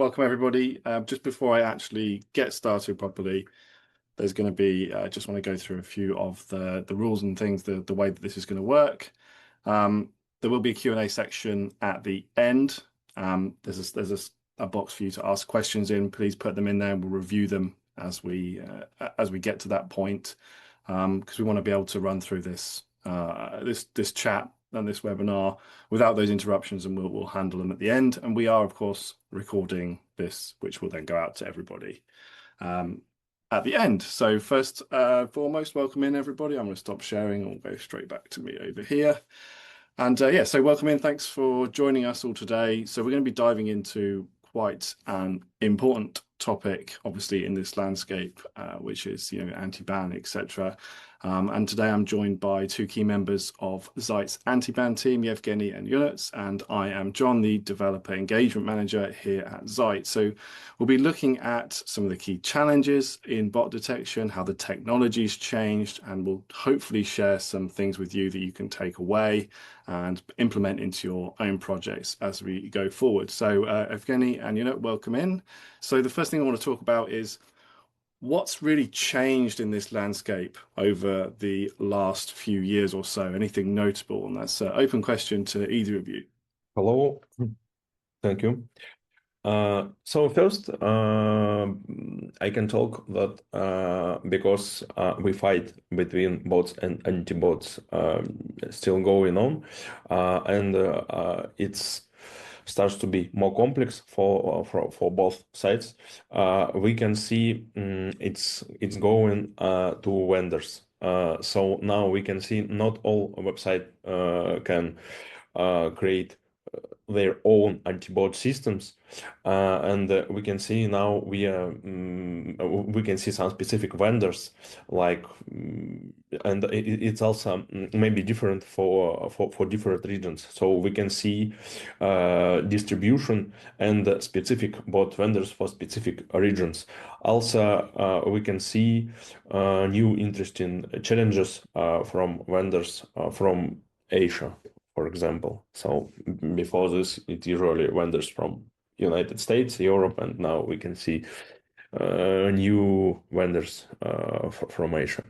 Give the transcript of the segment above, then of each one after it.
welcome everybody. Just before I actually get started properly, there's going to be, just want to go through a few of the rules and things, the way that this is going to work. There will be a Q&A section at the end. There's a box for you to ask questions in. Please put them in there and we'll review them as we get to that point, because we want to be able to run through this chat and this webinar without those interruptions, and we'll handle them at the end. And we are, of course, recording this, which will then go out to everybody at the end. So first, foremost, welcome in everybody. I'm going to stop sharing and we'll go straight back to me over here. And so welcome in. Thanks for joining us all today. So we're going to be diving into quite an important topic, obviously, in this landscape, which is, Antiban, etc. And today I'm joined by two key members of Zyte's Antiban team, Evgeny and Ionut, and I am John, the Developer Engagement Manager here at Zyte. So we'll be looking at some of the key challenges in bot detection, how the technology's changed, and we'll hopefully share some things with you that you can take away and implement into your own projects as we go forward. So Evgeny and Ionut, welcome in. So the first thing I want to talk about is what's really changed in this landscape over the last few years or so? Anything notable? And that's an open question to either of you. Hello, thank you. So first, I can talk that because we fight between bots and anti-bots still going on, and it's starts to be more complex for both sides. We can see it's going to vendors. So now we can see not all website can create their own anti-bot systems, and we can see now we can see some specific vendors like, and it's also maybe different for different regions. So we can see distribution and specific bot vendors for specific regions. Also, we can see new interesting challenges from vendors from Asia, for example. So before this, it usually vendors from United States, Europe, and now we can see new vendors from Asia.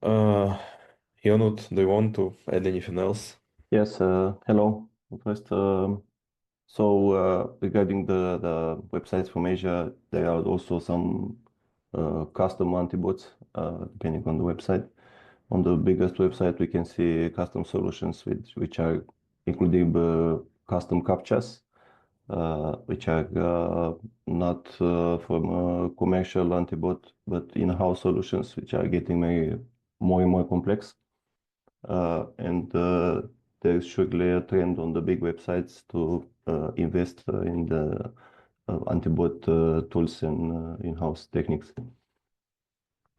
Ionut, do you want to add anything else? Yes, hello. First, regarding the websites from Asia, there are also some custom anti-bots depending on the website. On the biggest website, we can see custom solutions which are including custom Captchas, which are not from commercial anti-bot, but in-house solutions, which are getting more and more complex. And there's surely a trend on the big websites to invest in the anti-bot tools and in-house techniques.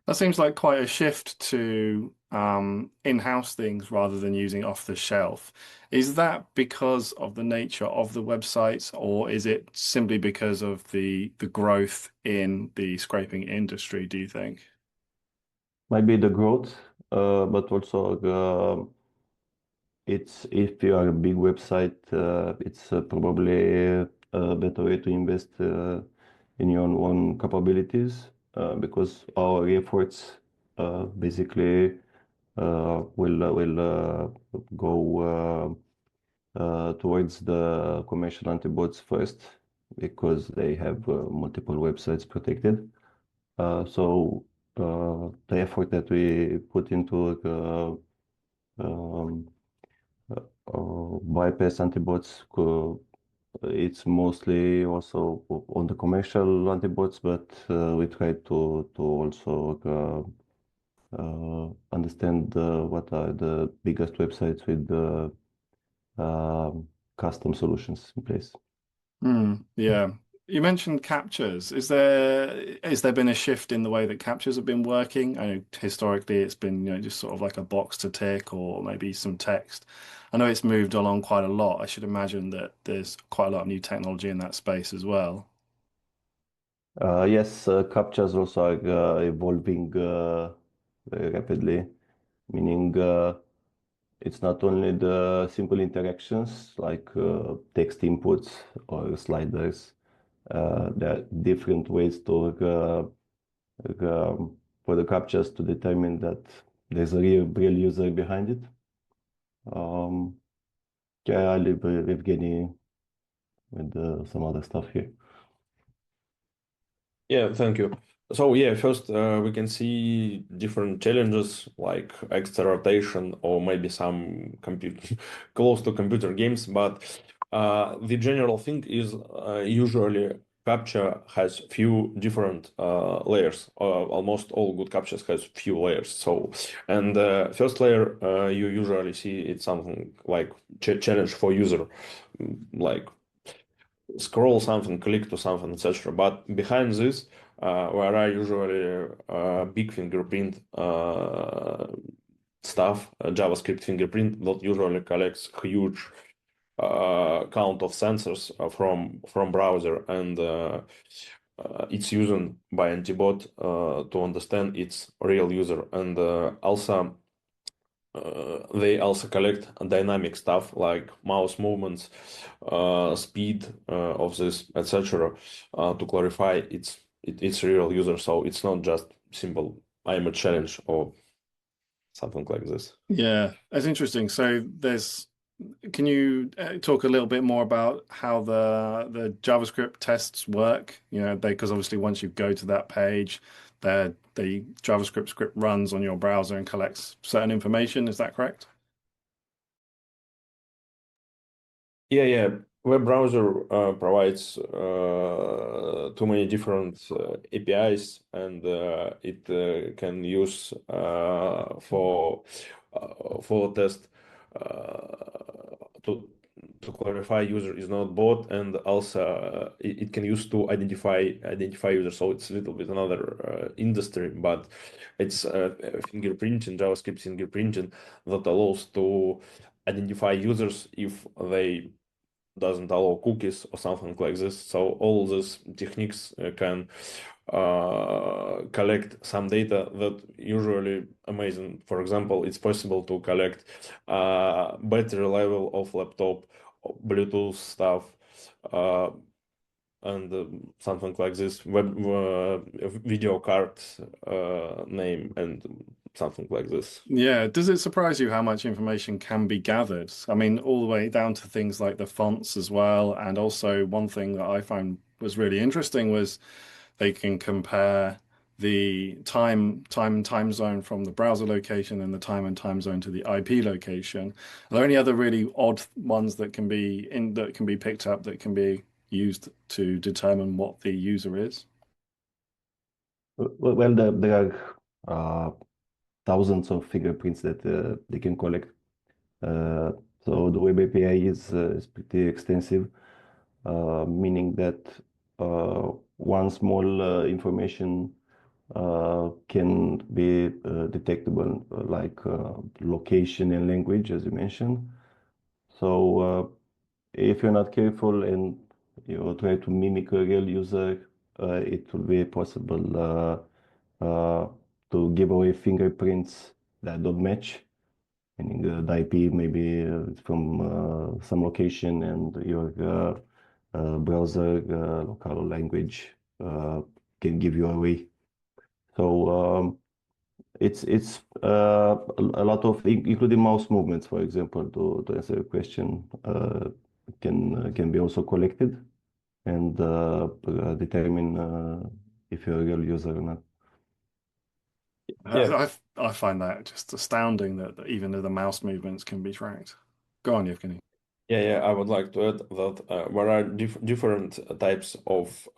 That seems like quite a shift to in-house things rather than using off-the-shelf. Is that because of the nature of the websites, or is it simply because of the growth in the scraping industry, do you think? Might be the growth, but also it's, if you are a big website, it's probably a better way to invest in your own capabilities, because our efforts basically will go towards the commercial anti-bots first, because they have multiple websites protected. So the effort that we put into bypass anti-bots, it's mostly also on the commercial anti-bots, but we try to also understand what are the biggest websites with the custom solutions in place. Yeah. You mentioned Captchas. Has there been a shift in the way that Captchas have been working? I know historically it's been, just sort of like a box to tick or maybe some text. I know it's moved along quite a lot. I should imagine that there's quite a lot of new technology in that space as well. Yes, Captchas also are evolving very rapidly, meaning it's not only the simple interactions like text inputs or sliders, there are different ways to for the captchas to determine that there's a real user behind it. Yeah, I leave Evgeny with some other stuff here. Yeah, thank you. So yeah, first we can see different challenges like extra rotation or maybe some compute close to computer games, but the general thing is usually captcha has few different layers. Almost all good captchas has few layers. So, and first layer you usually see it's something like challenge for user, like scroll something, click to something, etc. But behind this, where I usually big fingerprint stuff, JavaScript fingerprint that usually collects huge count of sensors from browser, and it's used by Antibot to understand its real user, and also they also collect dynamic stuff like mouse movements, speed of this, etc., to clarify its real user. So it's not just simple I'm a challenge or something like this. Yeah, that's interesting. So can you talk a little bit more about how the JavaScript tests work? You know, because obviously once you go to that page, the JavaScript script runs on your browser and collects certain information. Is that correct? Yeah. Web browser provides too many different APIs, and it can use for test to clarify user is not bot, and also it can use to identify user. So it's a little bit another industry, but it's fingerprinting, JavaScript fingerprinting that allows to identify users if they doesn't allow cookies or something like this. So all these techniques can collect some data that usually amazing. For example, it's possible to collect battery level of laptop, Bluetooth stuff, uh, and something like this, web video card name and something like this. Yeah. Does it surprise you how much information can be gathered? I mean, all the way down to things like the fonts as well. And also one thing that I found was really interesting was they can compare the time zone from the browser location and the time zone to the IP location. Are there any other really odd ones that can be picked up that can be used to determine what the user is? Well, there are thousands of fingerprints that they can collect. Uh, so the web API is pretty extensive, meaning that one small information can be detectable, like location and language, as you mentioned. So if you're not careful and you try to mimic a real user, it will be possible to give away fingerprints that don't match, meaning the IP maybe it's from some location and your browser local language can give you away. So it's a lot of, including mouse movements, for example, to answer your question, can be also collected and determine if you're a real user or not. Yeah. I find that just astounding that even the mouse movements can be tracked. Go on, Evgeny. Yeah, I would like to add that there are different types of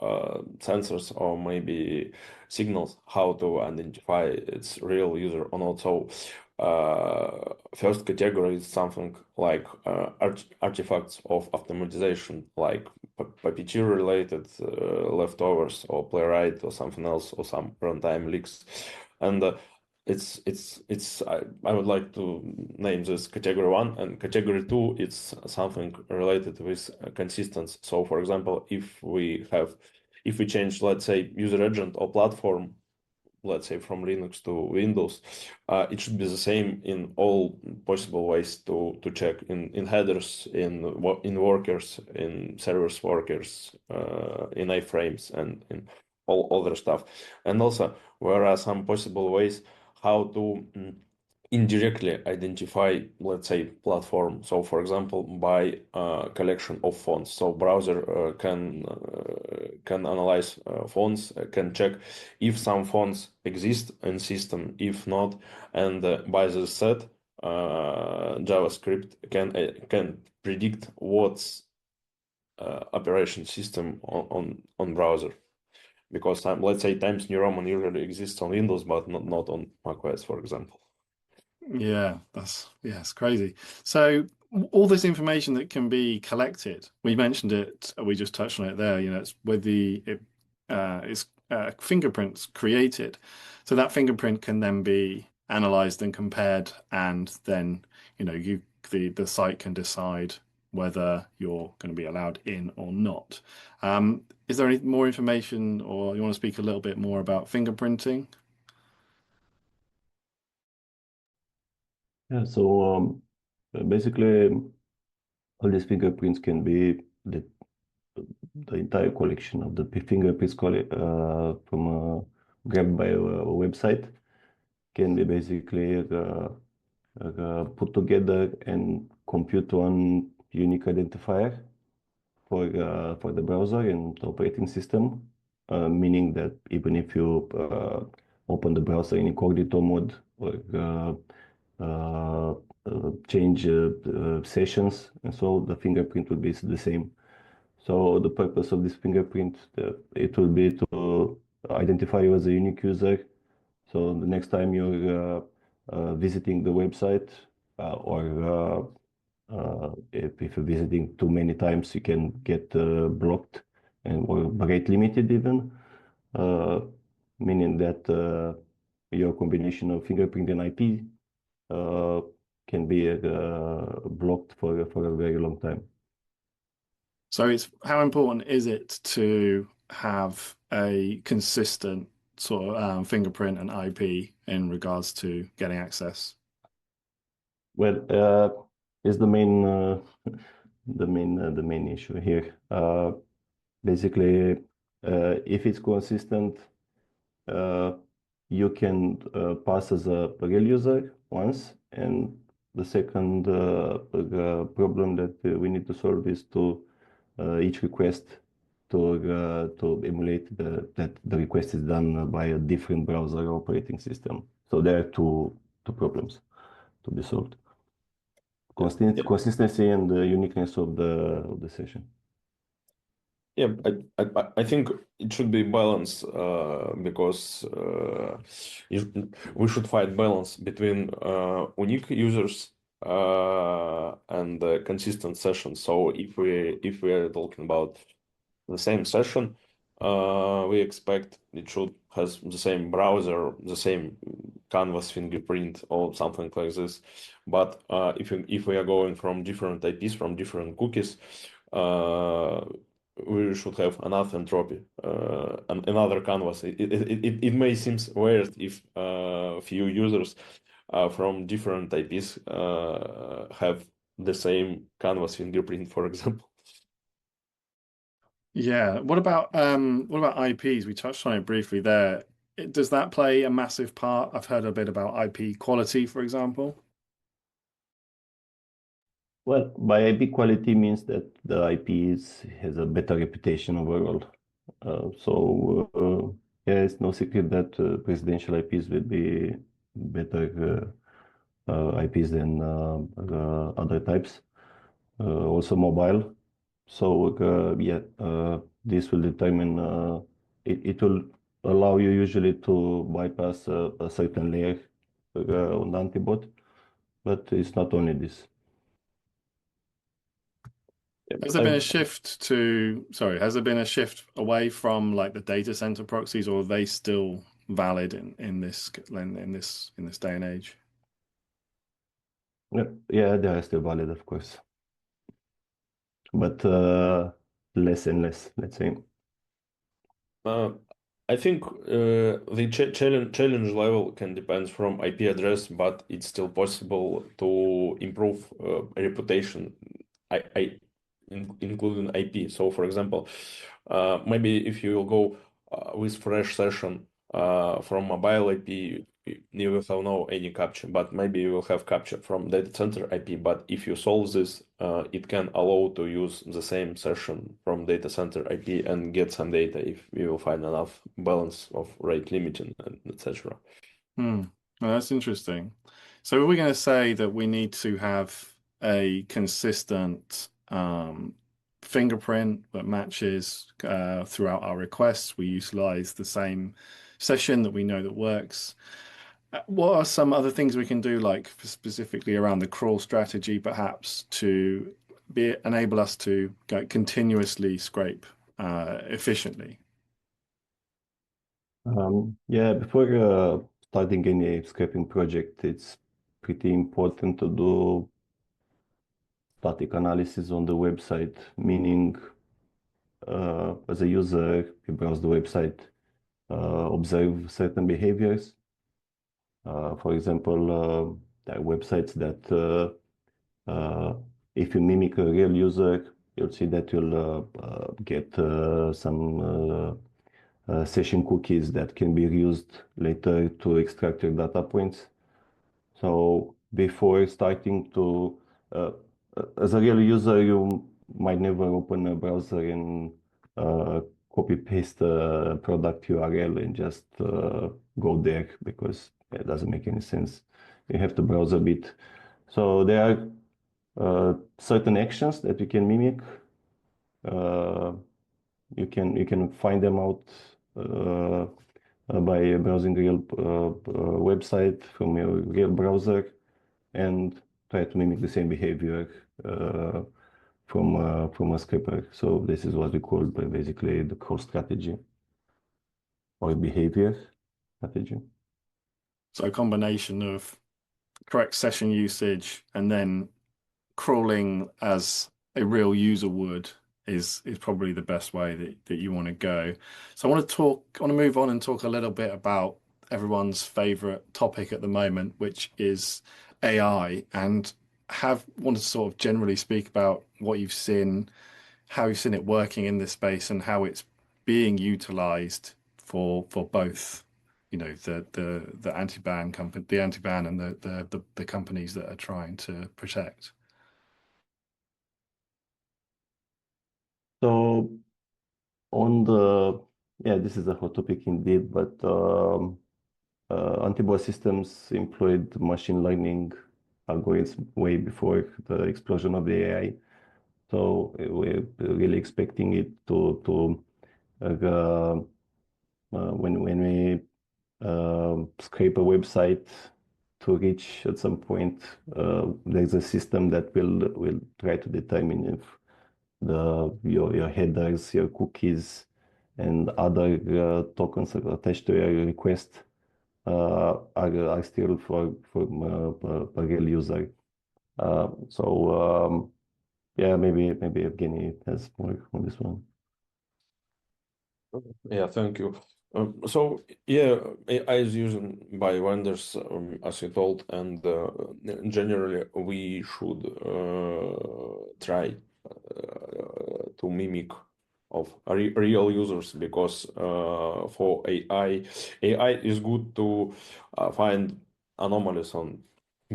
sensors or maybe signals how to identify its real user or not. So, first category is something like artifacts of automatization, like puppeteer related leftovers or playwright or something else or some runtime leaks, and I would like to name this category 1, and category 2 it's something related with consistency. So for example, if we change, let's say, user agent or platform let's say from Linux to Windows, it should be the same in all possible ways to check in headers, in workers, in servers workers, in iframes, and in all other stuff. And also, there are some possible ways how to indirectly identify, let's say, platform. So, for example, by collection of fonts. So, browser can analyze fonts, can check if some fonts exist in system, if not, and by the set, JavaScript can predict what's operation system on browser. Because let's say Times New Roman usually exists on Windows, but not on macOS, for example. Yeah, it's crazy. So all this information that can be collected, we mentioned it, we just touched on it there, it's with it's fingerprints created. So that fingerprint can then be analyzed and compared, and then, the site can decide whether you're going to be allowed in or not. Is there any more information, or you want to speak a little bit more about fingerprinting? Yeah, so basically, all these fingerprints can be the entire collection of the fingerprints from grabbed by a website can be basically put together and compute one unique identifier for the browser and the operating system, meaning that even if you open the browser in incognito mode or change sessions, and so the fingerprint will be the same. So the purpose of this fingerprint, it will be to identify you as a unique user. So the next time you're visiting the website, or if you're visiting too many times, you can get blocked or rate limited even, uh, meaning that your combination of fingerprint and IP uh, can be blocked for a very long time. So it's how important is it to have a consistent sort of fingerprint and IP in regards to getting access? Well, is the main the main issue here. Basically, if it's consistent, uh, you can pass as a real user once, and the second problem that we need to solve is to each request to emulate that the request is done by a different browser operating system. So there are two problems to be solved. Yeah. Consistency and the uniqueness of the session. Yeah, I think it should be balanced because we should find balance between unique users and consistent sessions. So if we are talking about the same session, we expect it should has the same browser, the same canvas fingerprint or something like this. But if we are going from different IPs, from different cookies, we should have another entropy, another canvas. It may seem weird if few users from different IPs have the same canvas fingerprint, for example. Yeah. What about IPs? We touched on it briefly there. Does that play a massive part? I've heard a bit about IP quality, for example. Well, by IP quality means that the has a better reputation overall. Yeah, it's no secret that presidential IPs will be better IPs than other types. Also mobile. So yeah, this will determine. It will allow you usually to bypass a certain layer on the antibot, but it's not only this. Has there been a shift has there been a shift away from like the data center proxies, or are they still valid in this day and age? Yeah, they are still valid, of course, but less and less, let's say. Uh, I think the challenge level can depend from IP address, but it's still possible to improve reputation, including IP. So, for example, maybe if you will go with fresh session from mobile IP, you will have no any captcha, but maybe you will have captcha from data center IP. But if you solve this, it can allow to use the same session from data center IP and get some data if you will find enough balance of rate limiting and etc. Well, that's interesting. So we're going to say that we need to have a consistent fingerprint that matches throughout our requests. We utilize the same session that we know that works. What are some other things we can do, like specifically around the crawl strategy, perhaps to enable us to continuously scrape efficiently? Yeah, before starting any scraping project, it's pretty important to do static analysis on the website, meaning as a user, you browse the website, observe certain behaviors. For example, there are websites that if you mimic a real user, you'll see that you'll get some session cookies that can be used later to extract your data points. So before starting to, as a real user, you might never open a browser and copy paste a product URL and just go there because it doesn't make any sense. You have to browse a bit. So there are certain actions that you can mimic. You can find them out by browsing real website from your real browser and try to mimic the same behavior from a scraper. So this is what we call basically the crawl strategy or behavior strategy. So a combination of correct session usage and then crawling as a real user would is probably the best way that you want to go. So I want to move on and talk a little bit about everyone's favorite topic at the moment, which is AI, and want to sort of generally speak about what you've seen, how you've seen it working in this space, and how it's being utilized for both, the anti-ban company, the anti-ban, and the companies that are trying to protect. So this is a hot topic indeed, but Antiban systems employed machine learning algorithms way before the explosion of the AI. So we're really expecting it to when we scrape a website to reach at some point, there's a system that will try to determine if your headers, your cookies, and other tokens attached to your request are still for a real user. Yeah, maybe Evgeny has more on this one. Yeah, thank you. So yeah, AI is used by vendors, as you told, and generally we should try to mimic of real users because for AI is good to find anomalies on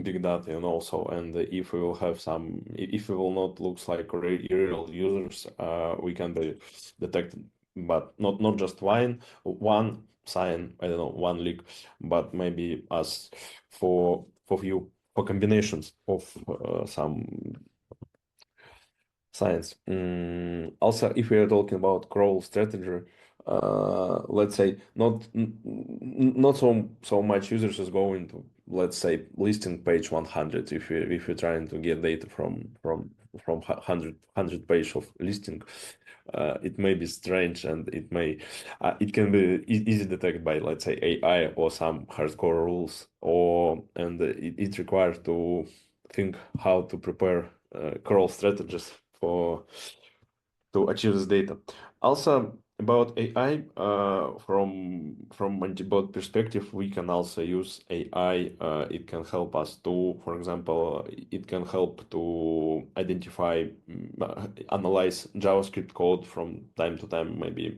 big data, and also, and if we will have some, if we will not looks like real users, we can be detected, but not just one sign, I don't know, one leak, but maybe as for combinations of some science. Also, if we are talking about crawl strategy, let's say not so much users is going to, let's say, listing page 100 if you're trying to get data from 100 page of listing. It may be strange, and it can be easy detected by, let's say, AI or some hardcore rules, and it requires to think how to prepare crawl strategies to achieve this data. Also, About AI, from anti-bot perspective, we can also use AI. It can help us to, for example, it can help to identify, analyze JavaScript code from time to time, maybe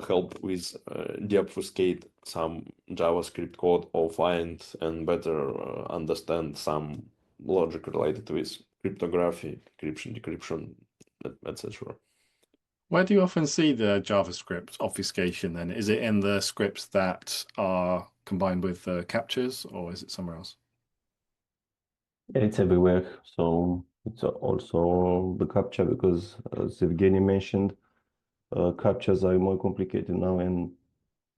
help with deobfuscate some JavaScript code or find and better understand some logic related with cryptography, encryption, decryption, etc. Where do you often see the JavaScript obfuscation then? Is it in the scripts that are combined with the Captchas, or is it somewhere else? Yeah, it's everywhere. So it's also the captcha because, as Evgeny mentioned, captchas are more complicated now, and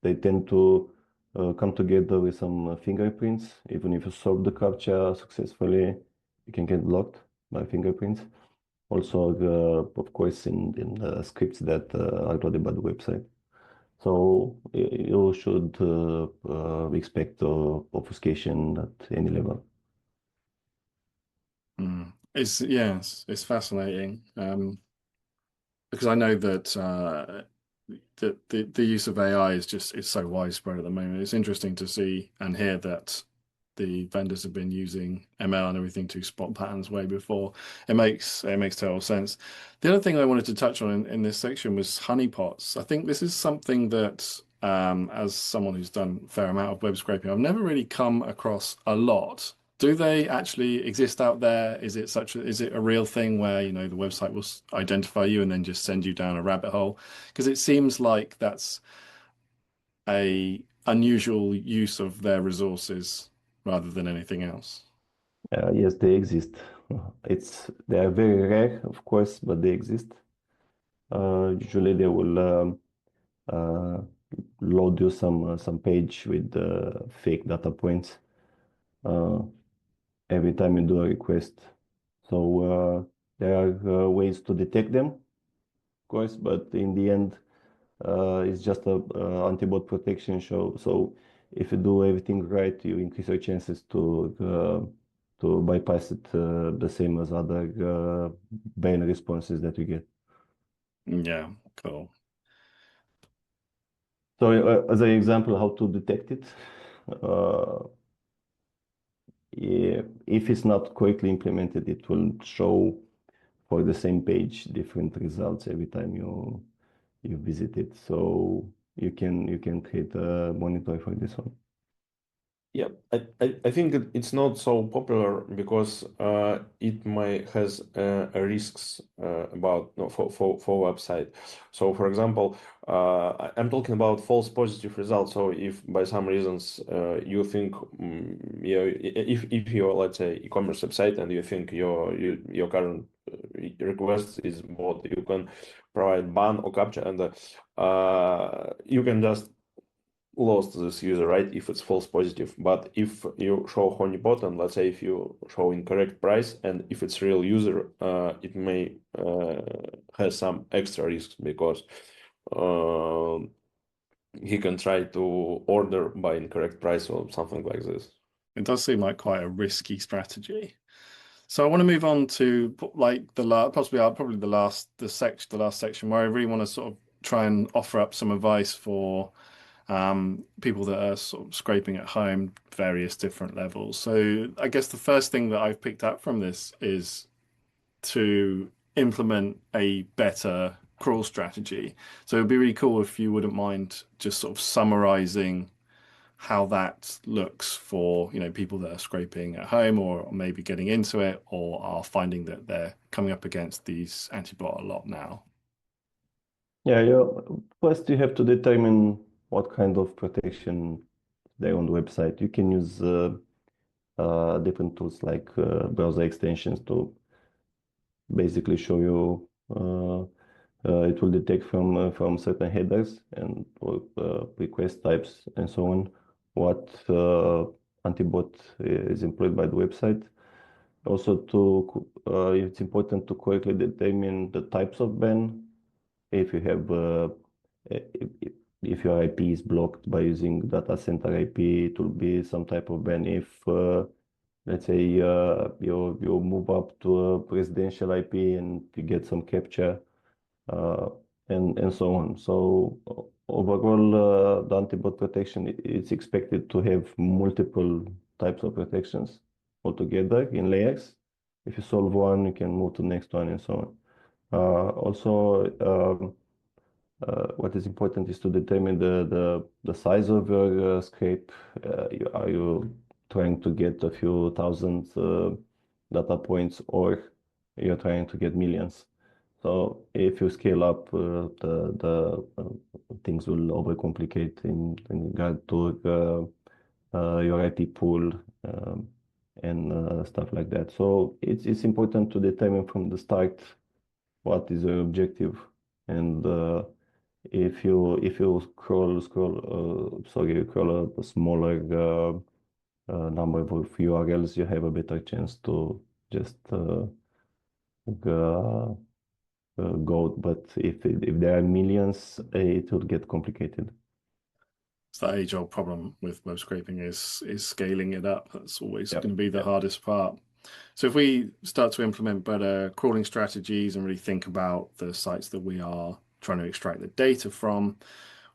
they tend to come together with some fingerprints. Even if you solve the captcha successfully, you can get blocked by fingerprints. Also, of course, in the scripts that are loaded by the website. So you should expect obfuscation at any level. It's fascinating. Because I know that the use of AI is so widespread at the moment. It's interesting to see and hear that the vendors have been using ML and everything to spot patterns way before. It makes total sense. The other thing I wanted to touch on in this section was honeypots. I think this is something that, as someone who's done a fair amount of web scraping, I've never really come across a lot. Do they actually exist out there? Is it a real thing where, the website will identify you and then just send you down a rabbit hole? Because it seems like that's a unusual use of their resources rather than anything else. Yes, they exist. They are very rare, of course, but they exist. Usually they will uh, load you some page with fake data points uh, every time you do a request. So there are ways to detect them, of course, but in the end, it's just a anti-bot protection show. So if you do everything right, you increase your chances to bypass it the same as other ban responses that you get. Yeah, cool. So as an example, how to detect it, uh, if it's not correctly implemented, it will show for the same page different results every time you visit it. So you can create a monitor for this one. Yeah, I think it's not so popular because it might has risks about no, for website. So, for example, I'm talking about false positive results. So, if by some reasons you think, if you're, let's say, e-commerce website and you think your current request is bot, you can provide ban or captcha, and you can just lost this user, right? If it's false positive. But if you show honeypot and let's say if you show incorrect price and if it's real user, it may have some extra risks because he can try to order by incorrect price or something like this. It does seem like quite a risky strategy. So I want to move on to like the last, probably the last section where I really want to sort of try and offer up some advice for people that are sort of scraping at home, various different levels. So I guess the first thing that I've picked up from this is to implement a better crawl strategy. So it'd be really cool if you wouldn't mind just sort of summarizing how that looks for, people that are scraping at home or maybe getting into it or are finding that they're coming up against these anti-bot a lot now. Yeah, first you have to determine what kind of protection they on the website. You can use different tools like browser extensions to basically show you. It will detect from certain headers and request types and so on what anti-bot is employed by the website. Also, it's important to correctly determine the types of ban. If you have if your IP is blocked by using data center IP, it will be some type of ban. If let's say you move up to a residential IP and you get some captcha, and so on. So overall, the anti-bot protection it's expected to have multiple types of protections altogether in layers. If you solve one, you can move to the next one and so on. Also, what is important is to determine the size of your scrape. Are you trying to get a few thousand data points, or you're trying to get millions? So if you scale up, the things will overcomplicate in regard to your IP pool and stuff like that. So it's important to determine from the start what is your objective, and if you scroll a smaller number of URLs, you have a better chance to just go. But if there are millions, it will get complicated. It's that age-old problem with web scraping is scaling it up. That's always Yep. going to be the hardest part. So if we start to implement better crawling strategies and really think about the sites that we are trying to extract the data from,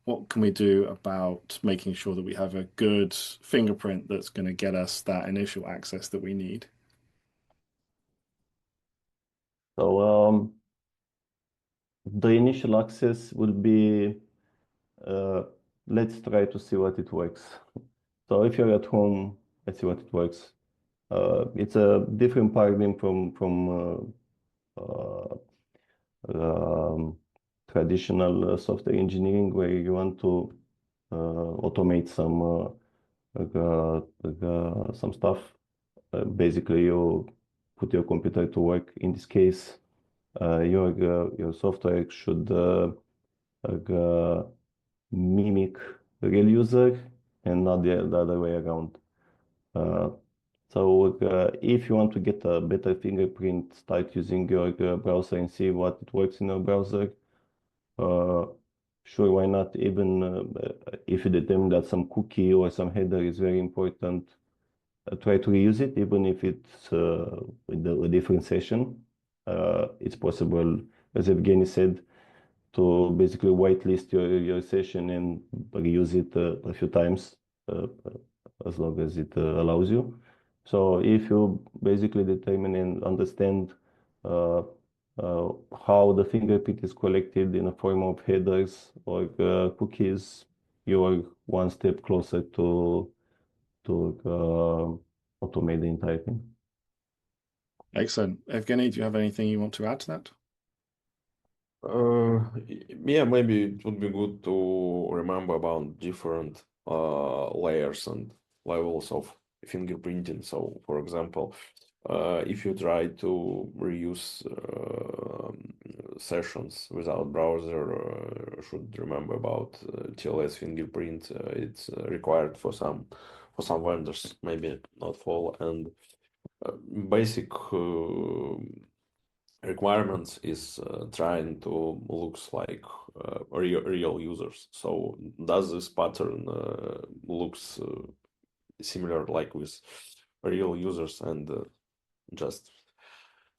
what can we do about making sure that we have a good fingerprint that's going to get us that initial access that we need? So the initial access will be, let's try to see what it works. So if you're at home, let's see what it works. It's a different paradigm from traditional software engineering, where you want to automate some stuff. Basically, you put your computer to work. In this case, your software should mimic the real user and not the other way around. So if you want to get a better fingerprint, start using your browser and see what it works in your browser. Sure, why not? Even if you determine that some cookie or some header is very important, try to reuse it, even if it's with a different session. It's possible, as Evgeny said, to basically whitelist your session and reuse it a few times, as long as it allows you. So if you basically determine and understand how the fingerprint is collected in a form of headers or cookies, you are one step closer to automate the entire thing. Excellent. Evgeny, do you have anything you want to add to that? Yeah, maybe it would be good to remember about different layers and levels of fingerprinting. So, for example, if you try to reuse sessions without browser, should remember about TLS fingerprint. It's required for some vendors, maybe not for all. And basic requirements is trying to looks like real users. So does this pattern looks similar like with real users, and just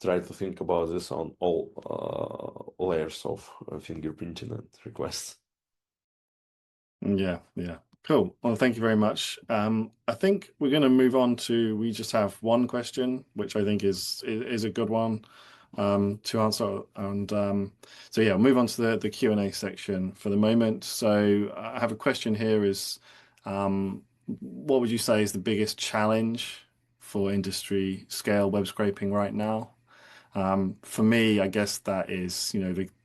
try to think about this on all layers of fingerprinting and requests. Yeah. Cool. Well, thank you very much. I think we're going to move on to, we just have one question, which I think is a good one to answer. And so yeah, we'll move on to the Q&A section for the moment. So I have a question here is, what would you say is the biggest challenge for industry scale web scraping right now? For me, I guess that is,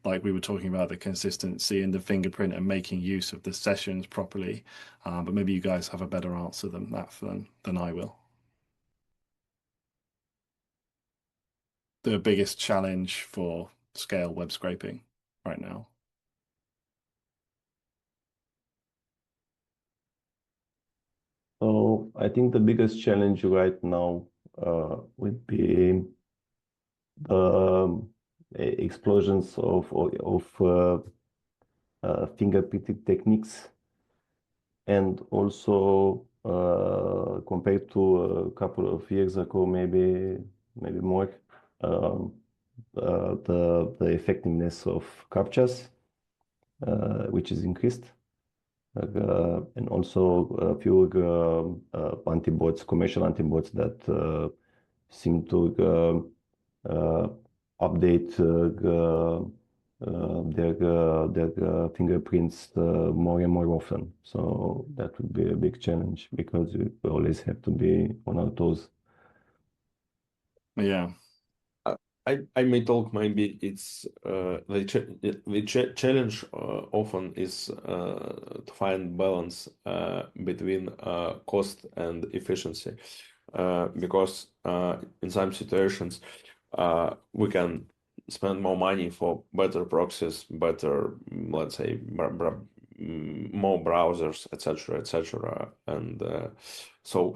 like we were talking about, the consistency and the fingerprint and making use of the sessions properly. But maybe you guys have a better answer than that than I will. The biggest challenge for scale web scraping right now. So I think the biggest challenge right now would be the explosions of fingerprinting techniques, and also compared to a couple of years ago, maybe more, the effectiveness of Captchas. which is increased. And also a few antibots, commercial antibots that seem to update their fingerprints more and more often. So that would be a big challenge because we always have to be on our toes. Yeah. I may talk, maybe it's the challenge often is to find balance between cost and efficiency, because in some situations we can spend more money for better proxies, better, let's say, more browsers, etc., etc., and so.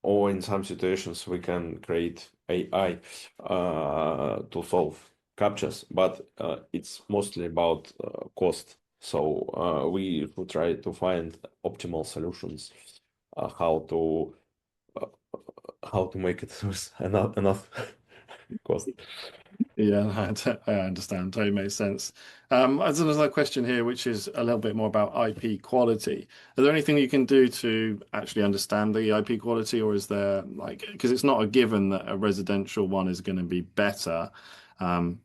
Or in some situations we can create AI to solve captchas, but it's mostly about cost. So we should try to find optimal solutions, how to make it with enough cost. Yeah, I understand. Totally makes sense. There's another question here, which is a little bit more about IP quality. Are there anything you can do to actually understand the IP quality, or is there because it's not a given that a residential one is going to be better,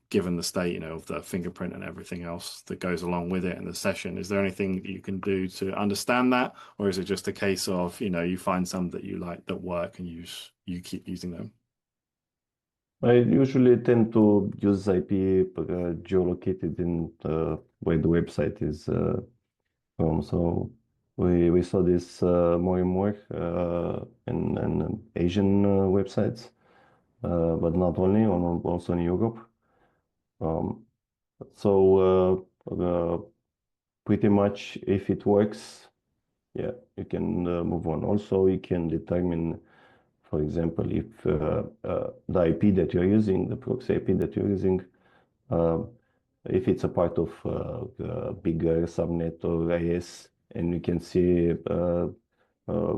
given the state, of the fingerprint and everything else that goes along with it in the session. Is there anything that you can do to understand that, or is it just a case of, you find some that you like that work and you keep using them? I usually tend to use IP geolocated in where the website is from. So we saw this more and more in Asian websites, but not only, also in Europe. So pretty much if it works, yeah, you can move on. Also, you can determine, for example, if the IP that you're using, the proxy IP that you're using, if it's a part of a bigger subnet or IS, and you can see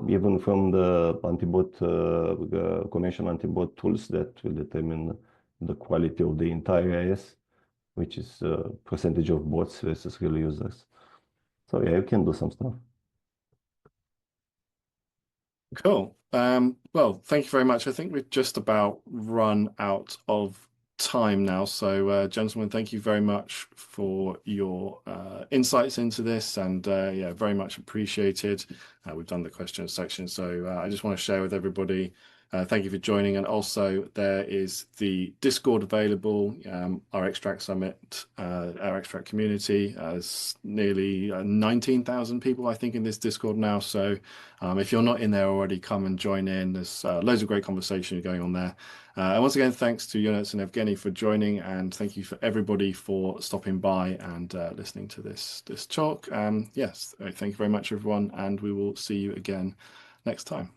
even from the antibot, the conventional antibot tools that will determine the quality of the entire IS, which is percentage of bots versus real users. So yeah, you can do some stuff. Cool. Well, thank you very much. I think we've just about run out of time now. So, gentlemen, thank you very much for your insights into this, and yeah, very much appreciated. We've done the questions section, so I just want to share with everybody. Thank you for joining, and also there is the Discord available, our Extract Summit, our Extract community. There's nearly 19,000 people, I think, in this Discord now. So if you're not in there already, come and join in. There's loads of great conversation going on there. And once again, thanks to Ionut and Evgeny for joining, and thank you for everybody for stopping by and listening to this talk. Yes, thank you very much, everyone, and we will see you again next time.